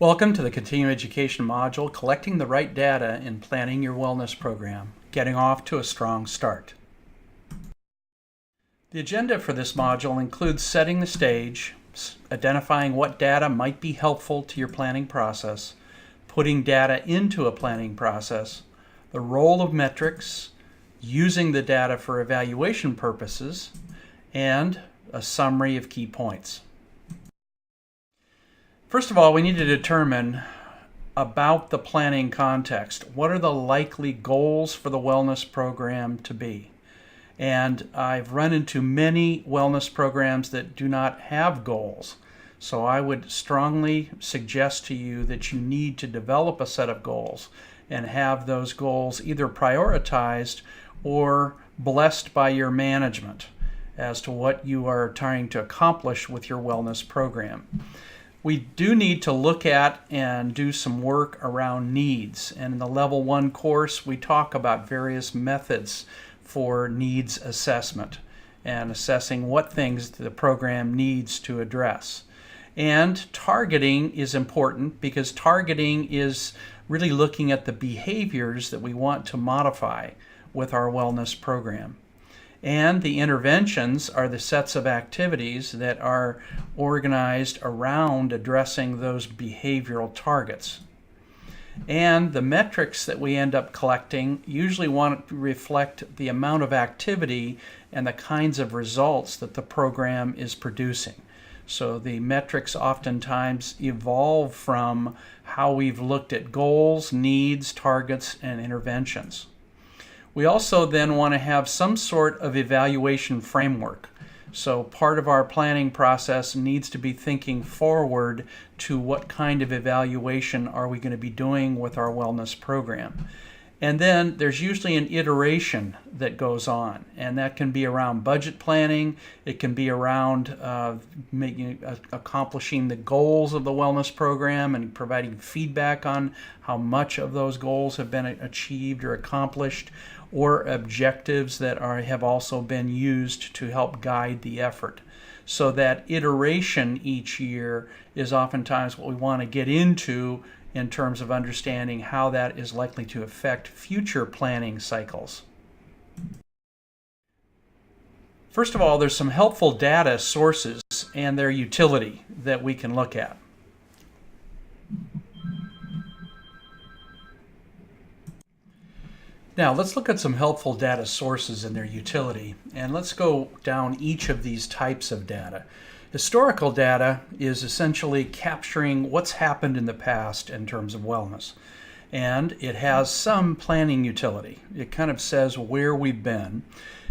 Welcome to the Continuing Education module, Collecting the Right Data in Planning Your Wellness Program, Getting Off to a Strong Start. The agenda for this module includes setting the stage, identifying what data might be helpful to your planning process, putting data into a planning process, the role of metrics, using the data for evaluation purposes, and a summary of key points. First of all, we need to determine about the planning context. What are the likely goals for the wellness program to be? And I've run into many wellness programs that do not have goals. So I would strongly suggest to you that you need to develop a set of goals and have those goals either prioritized or blessed by your management as to what you are trying to accomplish with your wellness program. We do need to look at and do some work around needs. And in the Level 1 course, we talk about various methods for needs assessment and assessing what things the program needs to address. And targeting is important because targeting is really looking at the behaviors that we want to modify with our wellness program. And the interventions are the sets of activities that are organized around addressing those behavioral targets. And the metrics that we end up collecting usually want to reflect the amount of activity and the kinds of results that the program is producing. So the metrics oftentimes evolve from how we've looked at goals, needs, targets, and interventions. We also then want to have some sort of evaluation framework. So part of our planning process needs to be thinking forward to what kind of evaluation are we going to be doing with our wellness program. And then there's usually an iteration that goes on, and that can be around budget planning. It can be around accomplishing the goals of the wellness program and providing feedback on how much of those goals have been achieved or accomplished, or objectives that have also been used to help guide the effort. So that iteration each year is oftentimes what we want to get into in terms of understanding how that is likely to affect future planning cycles. First of all, there's some helpful data sources and their utility that we can look at. Now let's look at some helpful data sources and their utility, and let's go down each of these types of data. Historical data is essentially capturing what's happened in the past in terms of wellness, and it has some planning utility. It kind of says where we've been.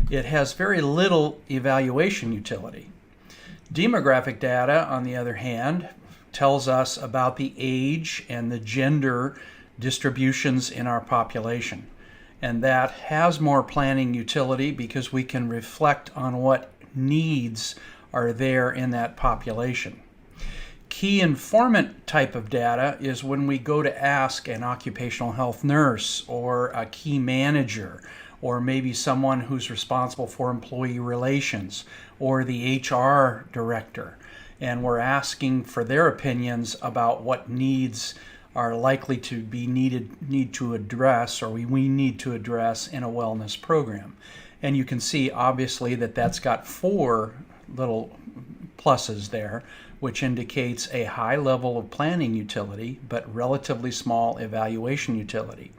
It has very little evaluation utility. Demographic data, on the other hand, tells us about the age and the gender distributions in our population. And that has more planning utility because we can reflect on what needs are there in that population. Key informant type of data is when we go to ask an occupational health nurse or a key manager or maybe someone who's responsible for employee relations or the HR director, and we're asking for their opinions about what needs are likely to be need to address, or we need to address in a wellness program. And you can see obviously that that's got 4 little pluses there, which indicates a high level of planning utility but relatively small evaluation utility.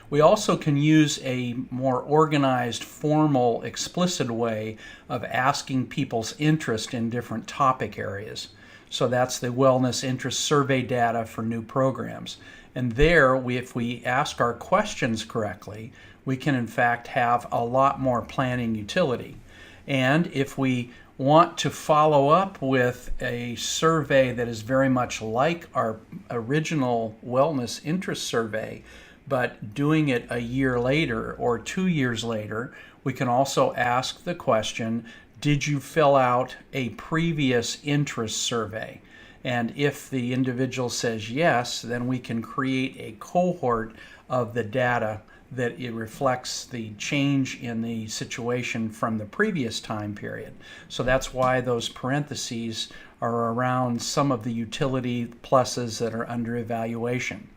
We also can use a more organized, formal, explicit way of asking people's interest in different topic areas. So that's the Wellness Interest Survey data for new programs. And there, if we ask our questions correctly, we can in fact have a lot more planning utility. And if we want to follow up with a survey that is very much like our original Wellness Interest Survey, but doing it a year later or 2 years later, we can also ask the question, did you fill out a previous interest survey? And if the individual says yes, then we can create a cohort of the data that it reflects the change in the situation from the previous time period. So that's why those parentheses are around some of the utility pluses that are under evaluation.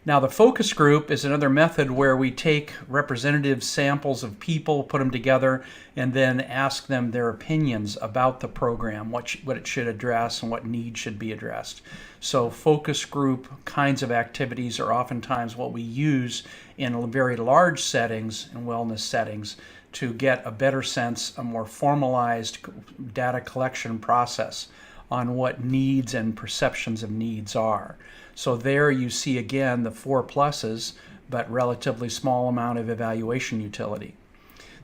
Now, the focus group is another method where we take representative samples of people, put them together, and then ask them their opinions about the program, what it should address and what needs should be addressed. So focus group kinds of activities are oftentimes what we use in very large settings and wellness settings to get a better sense, a more formalized data collection process on what needs and perceptions of needs are. So there you see again the 4 pluses, but relatively small amount of evaluation utility.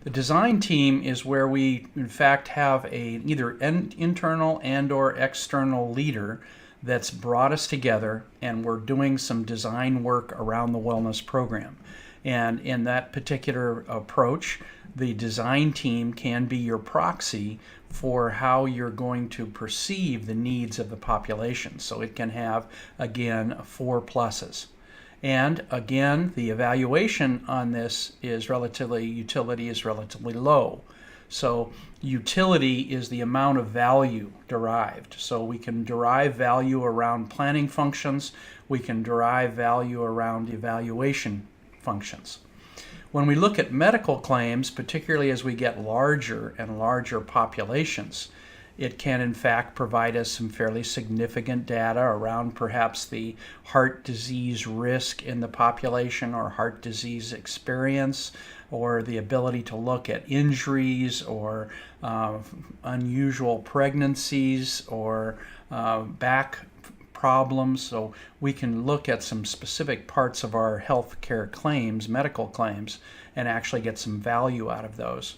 The design team is where we in fact have either internal and or external leader that's brought us together, and we're doing some design work around the wellness program. And in that particular approach, the design team can be your proxy for how you're going to perceive the needs of the population. So it can have, again, 4 pluses. And again, the evaluation on this is utility is relatively low. So utility is the amount of value derived. So we can derive value around planning functions. We can derive value around evaluation functions. When we look at medical claims, particularly as we get larger and larger populations, it can in fact provide us some fairly significant data around perhaps the heart disease risk in the population or heart disease experience, or the ability to look at injuries or unusual pregnancies or back problems. So we can look at some specific parts of our healthcare claims, medical claims, and actually get some value out of those.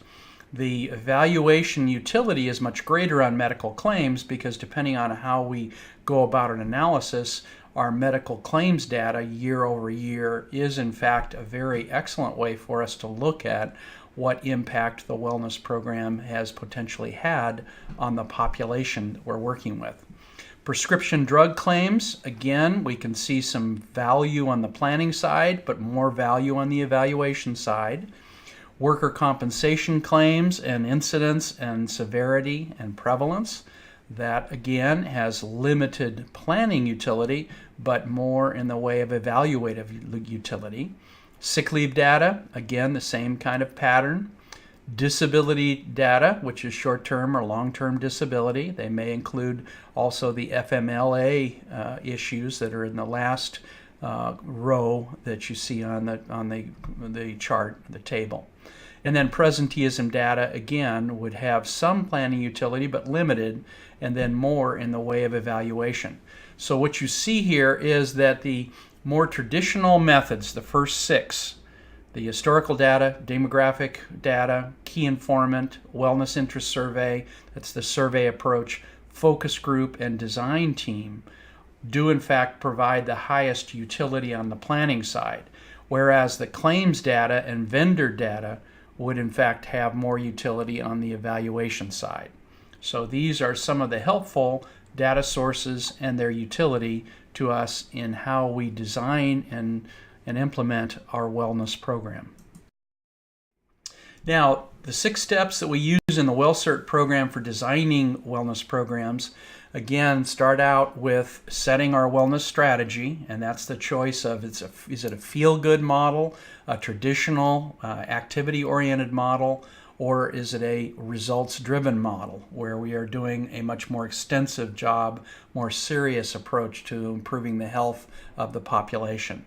The evaluation utility is much greater on medical claims because depending on how we go about an analysis, our medical claims data year over year is in fact a very excellent way for us to look at what impact the wellness program has potentially had on the population that we're working with. Prescription drug claims, again, we can see some value on the planning side, but more value on the evaluation side. Worker compensation claims and incidence and severity and prevalence, that again has limited planning utility, but more in the way of evaluative utility. Sick leave data, again, the same kind of pattern. Disability data, which is short-term or long-term disability. They may include also the FMLA issues that are in the last row that you see on the chart, the table. And then presenteeism data, again, would have some planning utility, but limited, and then more in the way of evaluation. So what you see here is that the more traditional methods, the first 6, the historical data, demographic data, key informant, wellness interest survey, that's the survey approach, focus group, and design team, do in fact provide the highest utility on the planning side, whereas the claims data and vendor data would in fact have more utility on the evaluation side. So these are some of the helpful data sources and their utility to us in how we design and implement our wellness program. Now, the 6 steps that we use in the WellCert program for designing wellness programs, again, start out with setting our wellness strategy, and that's the choice of is it a feel-good model, a traditional activity-oriented model, or is it a results-driven model where we are doing a much more extensive job, more serious approach to improving the health of the population.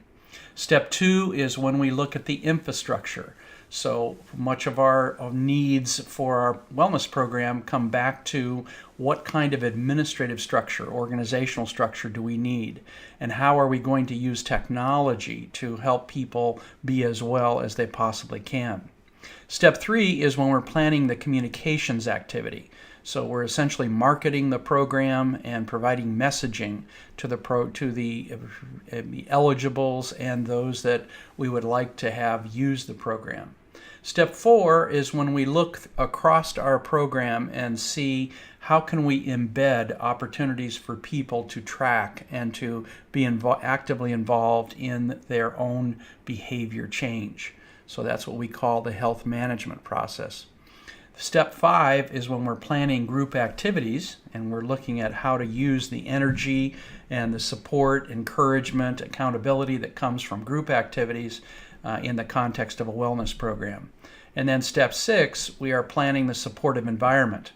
Step 2 is when we look at the infrastructure. So much of our needs for our wellness program come back to what kind of administrative structure, organizational structure do we need, and how are we going to use technology to help people be as well as they possibly can. Step 3 is when we're planning the communications activity. So we're essentially marketing the program and providing messaging to the eligibles and those that we would like to have use the program. Step 4 is when we look across our program and see how can we embed opportunities for people to track and to be actively involved in their own behavior change. So that's what we call the health management process. Step 5 is when we're planning group activities and we're looking at how to use the energy and the support, encouragement, accountability that comes from group activities in the context of a wellness program. And then step 6, we are planning the supportive environment.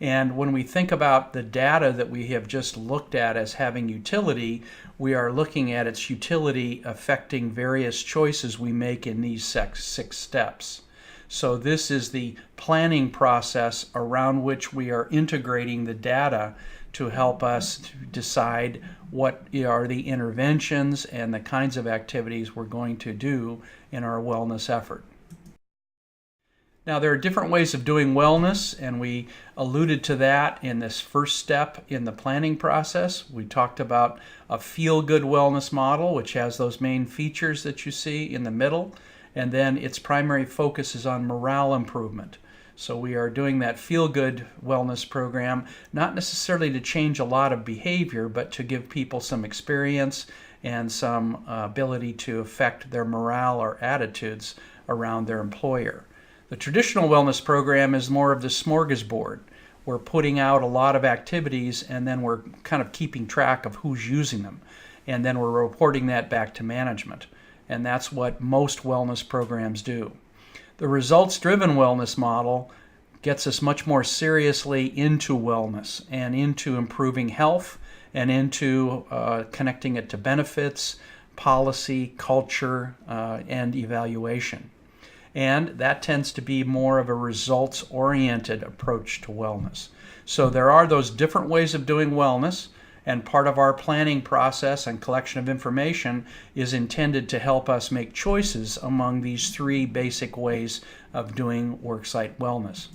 And when we think about the data that we have just looked at as having utility, we are looking at its utility affecting various choices we make in these 6 steps. So this is the planning process around which we are integrating the data to help us to decide what are the interventions and the kinds of activities we're going to do in our wellness effort. Now, there are different ways of doing wellness, and we alluded to that in this first step in the planning process. We talked about a feel-good wellness model, which has those main features that you see in the middle, and then its primary focus is on morale improvement. So we are doing that feel-good wellness program, not necessarily to change a lot of behavior, but to give people some experience and some ability to affect their morale or attitudes around their employer. The traditional wellness program is more of the smorgasbord. We're putting out a lot of activities and then we're kind of keeping track of who's using them. And then we're reporting that back to management. And that's what most wellness programs do. The results-driven wellness model gets us much more seriously into wellness and into improving health and into connecting it to benefits, policy, culture, and evaluation. And that tends to be more of a results-oriented approach to wellness. So there are those different ways of doing wellness, and part of our planning process and collection of information is intended to help us make choices among these 3 basic ways of doing worksite wellness.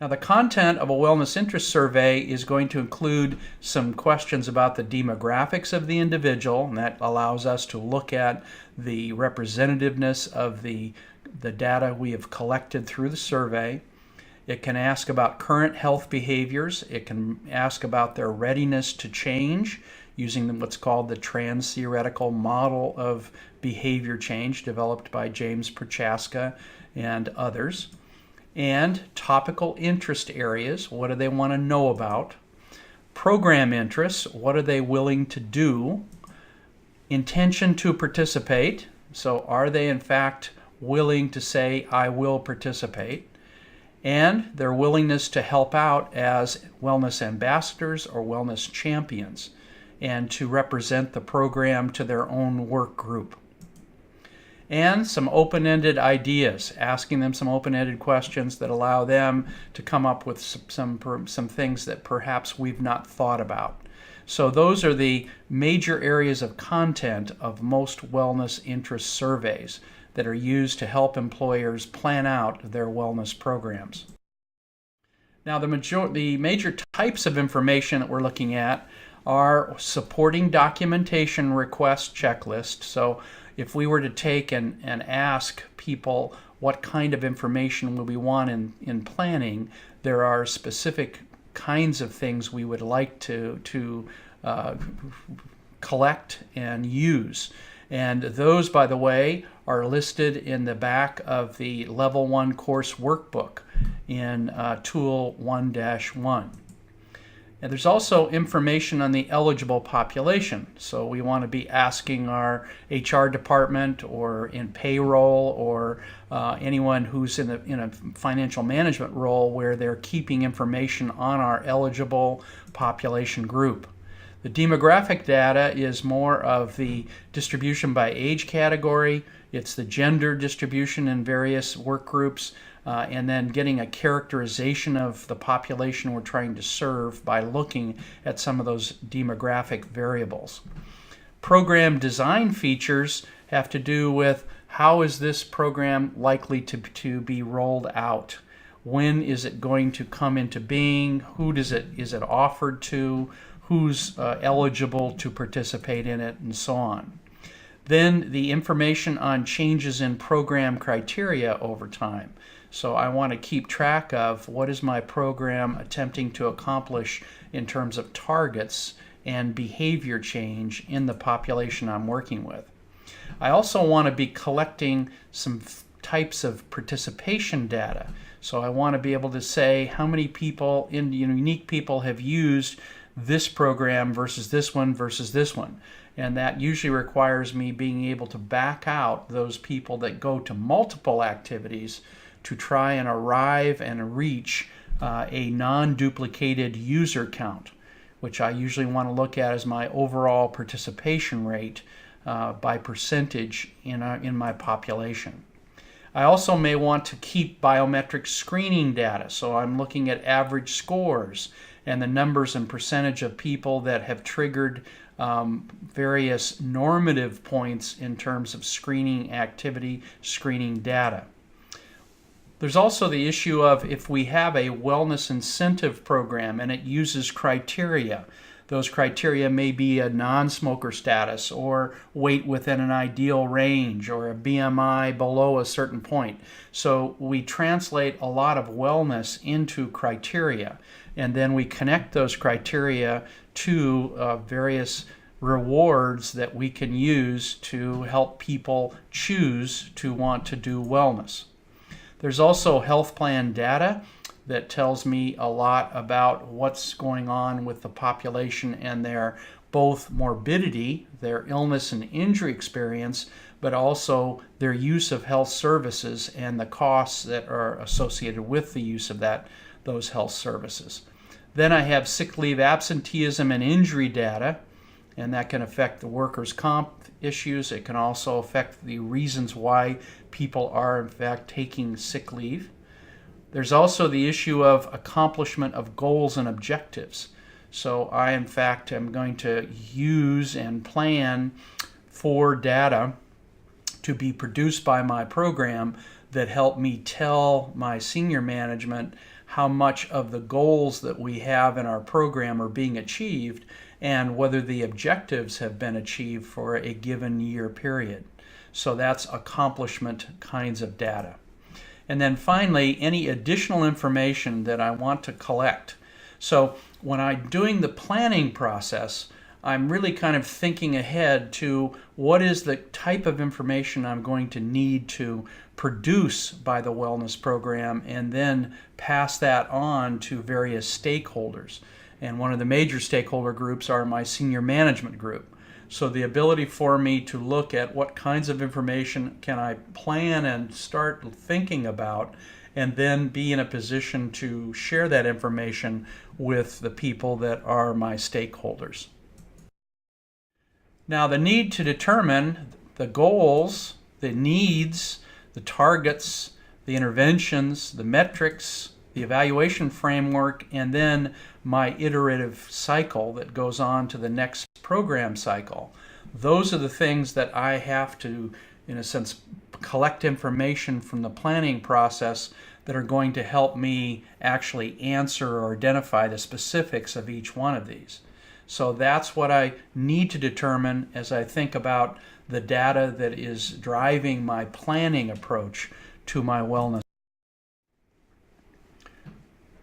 Now, the content of a wellness interest survey is going to include some questions about the demographics of the individual, and that allows us to look at the representativeness of the data we have collected through the survey. It can ask about current health behaviors. It can ask about their readiness to change using what's called the trans-theoretical model of behavior change developed by James Prochaska and others. And topical interest areas, what do they want to know about? Program interests, what are they willing to do? Intention to participate, so are they in fact willing to say, I will participate? And their willingness to help out as wellness ambassadors or wellness champions and to represent the program to their own work group. And some open-ended ideas, asking them some open-ended questions that allow them to come up with some things that perhaps we've not thought about. So those are the major areas of content of most wellness interest surveys that are used to help employers plan out their wellness programs. Now, the major types of information that we're looking at are supporting documentation request checklist. So if we were to take and ask people what kind of information would we want in planning, there are specific kinds of things we would like to collect and use. And those, by the way, are listed in the back of the Level 1 course workbook in Tool 1-1. And there's also information on the eligible population. So we want to be asking our HR department or in payroll or anyone who's in a financial management role where they're keeping information on our eligible population group. The demographic data is more of the distribution by age category. It's the gender distribution in various work groups, and then getting a characterization of the population we're trying to serve by looking at some of those demographic variables. Program design features have to do with how is this program likely to be rolled out? When is it going to come into being? Who is it offered to? Who's eligible to participate in it, and so on. Then the information on changes in program criteria over time. So I want to keep track of what is my program attempting to accomplish in terms of targets and behavior change in the population I'm working with. I also want to be collecting some types of participation data. So I want to be able to say how many people, unique people, have used this program versus this one versus this one. And that usually requires me being able to back out those people that go to multiple activities to try and arrive and reach a non-duplicated user count, which I usually want to look at as my overall participation rate by percentage in my population. I also may want to keep biometric screening data, so I'm looking at average scores and the numbers and percentage of people that have triggered various normative points in terms of screening activity, screening data. There's also the issue of if we have a wellness incentive program and it uses criteria. Those criteria may be a non-smoker status or weight within an ideal range or a BMI below a certain point. So we translate a lot of wellness into criteria, and then we connect those criteria to various rewards that we can use to help people choose to want to do wellness. There's also health plan data that tells me a lot about what's going on with the population and their both morbidity, their illness and injury experience, but also their use of health services and the costs that are associated with the use of those health services. Then I have sick leave, absenteeism, and injury data, and that can affect the workers' comp issues. It can also affect the reasons why people are in fact taking sick leave. There's also the issue of accomplishment of goals and objectives. So I, in fact, am going to use and plan for data to be produced by my program that help me tell my senior management how much of the goals that we have in our program are being achieved and whether the objectives have been achieved for a given year period. So that's accomplishment kinds of data. And then finally, any additional information that I want to collect. So when I'm doing the planning process, I'm really kind of thinking ahead to what is the type of information I'm going to need to produce by the wellness program and then pass that on to various stakeholders. And one of the major stakeholder groups are my senior management group. So the ability for me to look at what kinds of information can I plan and start thinking about and then be in a position to share that information with the people that are my stakeholders. Now, the need to determine the goals, the needs, the targets, the interventions, the metrics, the evaluation framework, and then my iterative cycle that goes on to the next program cycle. Those are the things that I have to, in a sense, collect information from the planning process that are going to help me actually answer or identify the specifics of each one of these. So that's what I need to determine as I think about the data that is driving my planning approach to my wellness.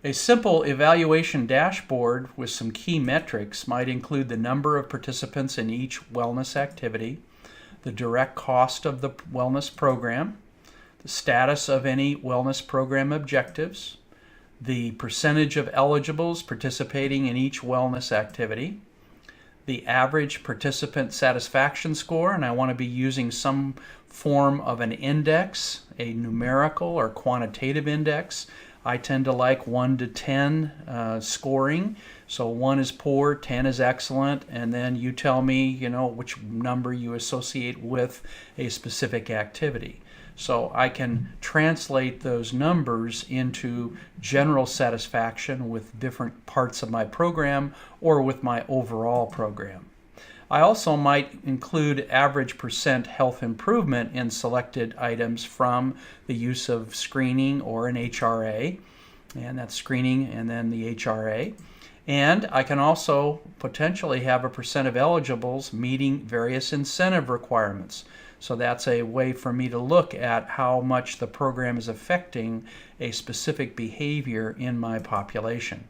A simple evaluation dashboard with some key metrics might include the number of participants in each wellness activity, the direct cost of the wellness program, the status of any wellness program objectives, the percentage of eligibles participating in each wellness activity, the average participant satisfaction score, and I want to be using some form of an index, a numerical or quantitative index. I tend to like 1 to 10 scoring. So 1 is poor, 10 is excellent, and then you tell me, which number you associate with a specific activity. So I can translate those numbers into general satisfaction with different parts of my program or with my overall program. I also might include average percent health improvement in selected items from the use of screening or an HRA, and that's screening and then the HRA. And I can also potentially have a percent of eligibles meeting various incentive requirements. So that's a way for me to look at how much the program is affecting a specific behavior in my population.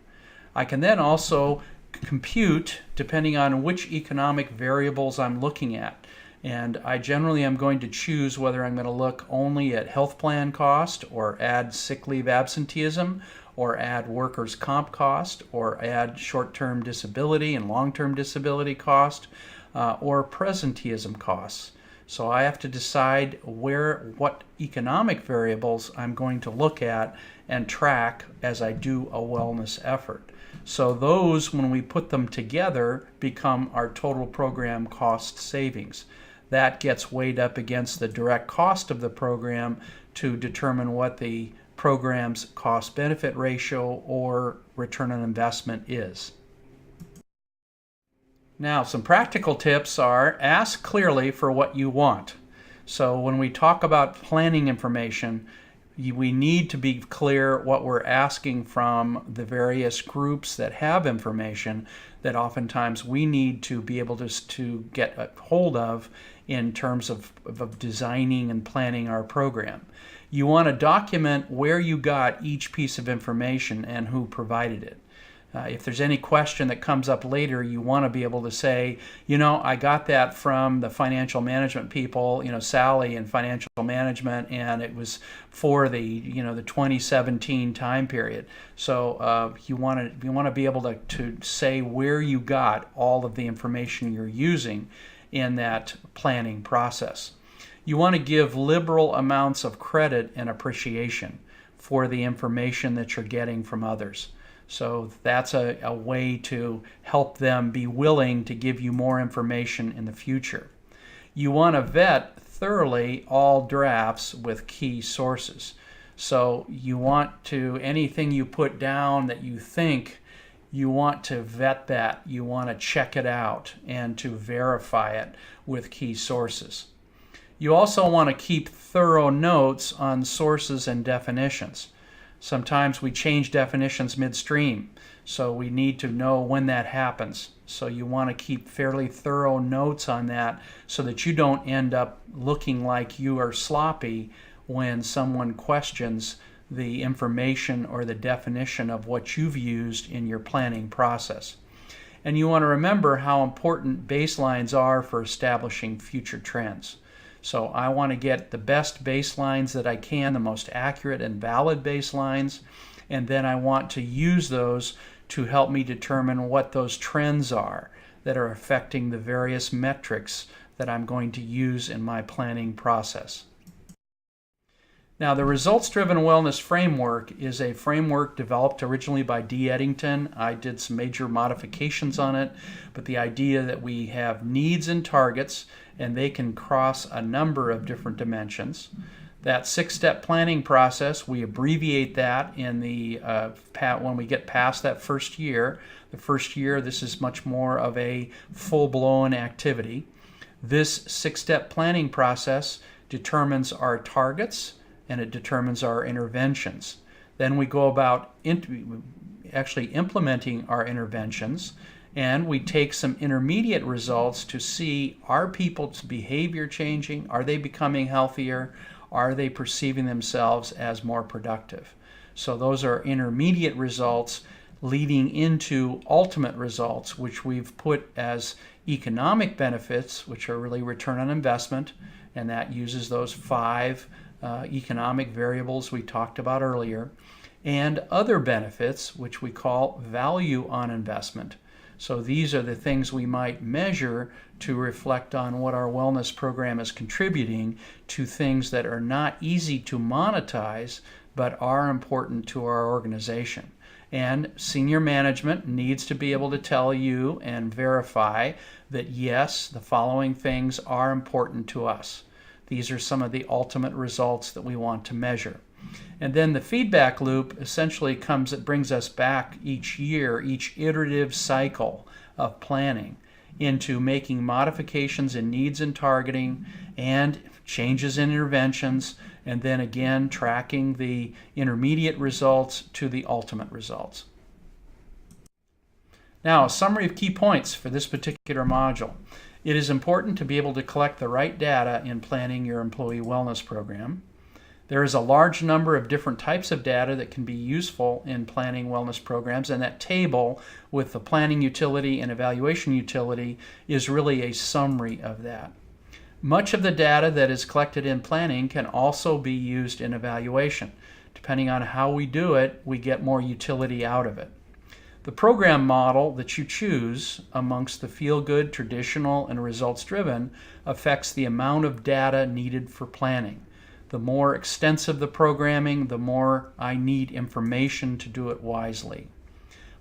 I can then also compute, depending on which economic variables I'm looking at. And I generally am going to choose whether I'm going to look only at health plan cost, or add sick leave absenteeism, or add workers' comp cost, or add short-term disability and long-term disability cost, or presenteeism costs. So I have to decide what economic variables I'm going to look at and track as I do a wellness effort. So those, when we put them together, become our total program cost savings. That gets weighed up against the direct cost of the program to determine what the program's cost-benefit ratio or return on investment is. Now, some practical tips are: ask clearly for what you want. So when we talk about planning information, we need to be clear what we're asking from the various groups that have information that oftentimes we need to be able to get a hold of in terms of designing and planning our program. You want to document where you got each piece of information and who provided it. If there's any question that comes up later, you want to be able to say, I got that from the financial management people, Sally in financial management, and it was for the 2017 time period. So you want to be able to say where you got all of the information you're using in that planning process. You want to give liberal amounts of credit and appreciation for the information that you're getting from others. So that's a way to help them be willing to give you more information in the future. You want to vet thoroughly all drafts with key sources. So you want to, anything you put down that you think, you want to vet that. You want to check it out and to verify it with key sources. You also want to keep thorough notes on sources and definitions. Sometimes we change definitions midstream, so we need to know when that happens. So you want to keep fairly thorough notes on that so that you don't end up looking like you are sloppy when someone questions the information or the definition of what you've used in your planning process. And you want to remember how important baselines are for establishing future trends. So I want to get the best baselines that I can, the most accurate and valid baselines, and then I want to use those to help me determine what those trends are that are affecting the various metrics that I'm going to use in my planning process. Now, the Results-Driven Wellness Framework is a framework developed originally by Dee Eddington. I did some major modifications on it, but the idea that we have needs and targets, and they can cross a number of different dimensions. That 6-step planning process, we abbreviate that in the when we get past that first year. The first year, this is much more of a full-blown activity. This 6-step planning process determines our targets, and it determines our interventions. Then we go about actually implementing our interventions, and we take some intermediate results to see, are people's behavior changing? Are they becoming healthier? Are they perceiving themselves as more productive? So those are intermediate results leading into ultimate results, which we've put as economic benefits, which are really return on investment, and that uses those 5 economic variables we talked about earlier, and other benefits, which we call value on investment. So these are the things we might measure to reflect on what our wellness program is contributing to things that are not easy to monetize, but are important to our organization. And senior management needs to be able to tell you and verify that, yes, the following things are important to us. These are some of the ultimate results that we want to measure. And then the feedback loop essentially brings us back each year, each iterative cycle of planning, into making modifications in needs and targeting and changes in interventions, and then again tracking the intermediate results to the ultimate results. Now, a summary of key points for this particular module. It is important to be able to collect the right data in planning your employee wellness program. There is a large number of different types of data that can be useful in planning wellness programs, and that table with the planning utility and evaluation utility is really a summary of that. Much of the data that is collected in planning can also be used in evaluation. Depending on how we do it, we get more utility out of it. The program model that you choose amongst the feel-good, traditional, and results-driven affects the amount of data needed for planning. The more extensive the programming, the more I need information to do it wisely.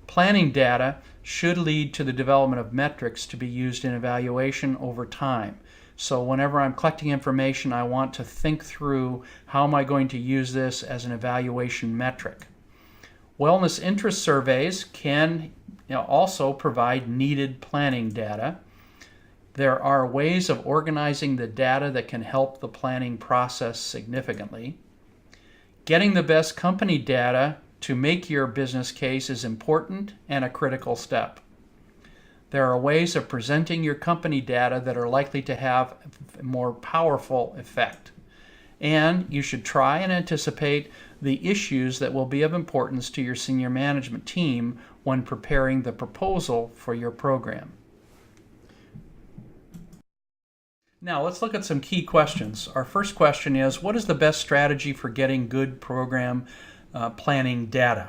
Planning data should lead to the development of metrics to be used in evaluation over time. So whenever I'm collecting information, I want to think through how am I going to use this as an evaluation metric. Wellness interest surveys can also provide needed planning data. There are ways of organizing the data that can help the planning process significantly. Getting the best company data to make your business case is important and a critical step. There are ways of presenting your company data that are likely to have a more powerful effect. And you should try and anticipate the issues that will be of importance to your senior management team when preparing the proposal for your program. Now let's look at some key questions. Our first question is, what is the best strategy for getting good program planning data?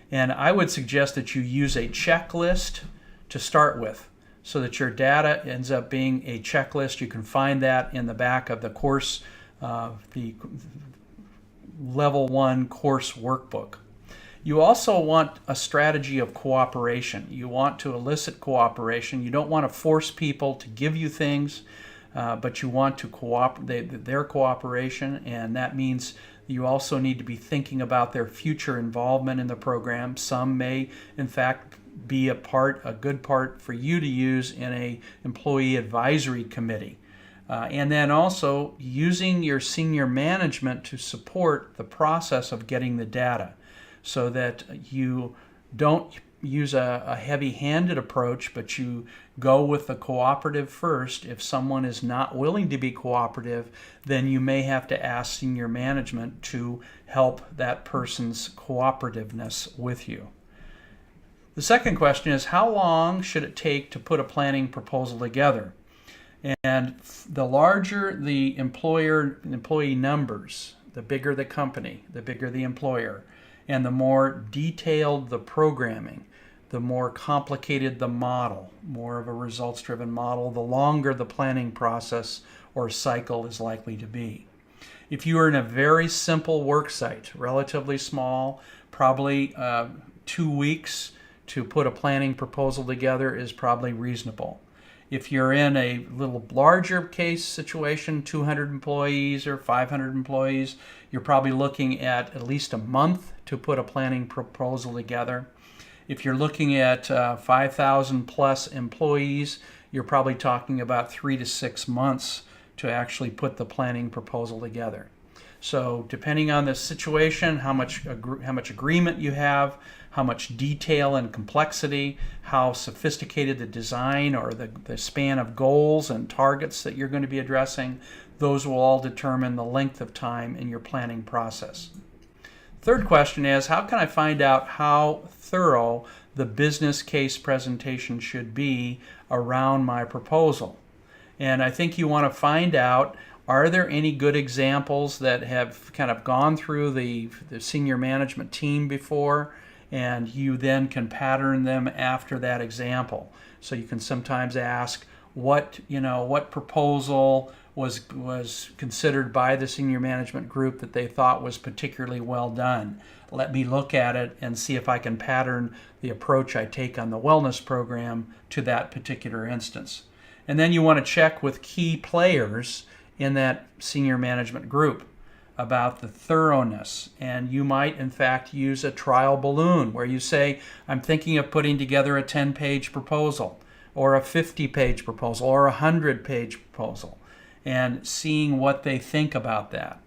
And I would suggest that you use a checklist to start with, so that your data ends up being a checklist. You can find that in the back of the course, the Level 1 course workbook. You also want a strategy of cooperation. You want to elicit cooperation. You don't want to force people to give you things, but you want to cooperate, their cooperation, and that means you also need to be thinking about their future involvement in the program. Some may, in fact, be a good part for you to use in a employee advisory committee. And then also using your senior management to support the process of getting the data, so that you don't use a heavy-handed approach, but you go with the cooperative first. If someone is not willing to be cooperative, then you may have to ask senior management to help that person's cooperativeness with you. The second question is, how long should it take to put a planning proposal together? And the larger the employee numbers, the bigger the company, the bigger the employer, and the more detailed the programming, the more complicated the model, more of a results-driven model, the longer the planning process or cycle is likely to be. If you are in a very simple work site, relatively small, probably 2 weeks to put a planning proposal together is probably reasonable. If you're in a little larger case situation, 200 employees or 500 employees, you're probably looking at least a month to put a planning proposal together. If you're looking at 5,000 plus employees, you're probably talking about 3 to 6 months to actually put the planning proposal together. So depending on the situation, how much agreement you have, how much detail and complexity, how sophisticated the design or the span of goals and targets that you're going to be addressing, those will all determine the length of time in your planning process. Third question is, how can I find out how thorough the business case presentation should be around my proposal? And I think you want to find out, are there any good examples that have kind of gone through the senior management team before, and you then can pattern them after that example. So you can sometimes ask, what proposal was considered by the senior management group that they thought was particularly well done. Let me look at it and see if I can pattern the approach I take on the wellness program to that particular instance. And then you want to check with key players in that senior management group about the thoroughness. And you might, in fact, use a trial balloon where you say, I'm thinking of putting together a 10-page proposal or a 50-page proposal or a 100-page proposal, and seeing what they think about that.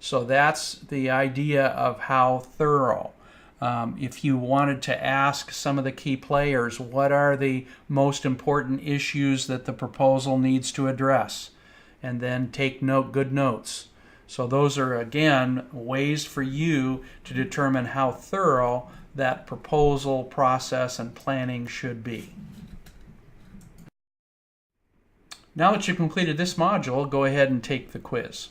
So that's the idea of how thorough. If you wanted to ask some of the key players, what are the most important issues that the proposal needs to address? And then take good notes. So those are, again, ways for you to determine how thorough that proposal process and planning should be. Now that you've completed this module, go ahead and take the quiz.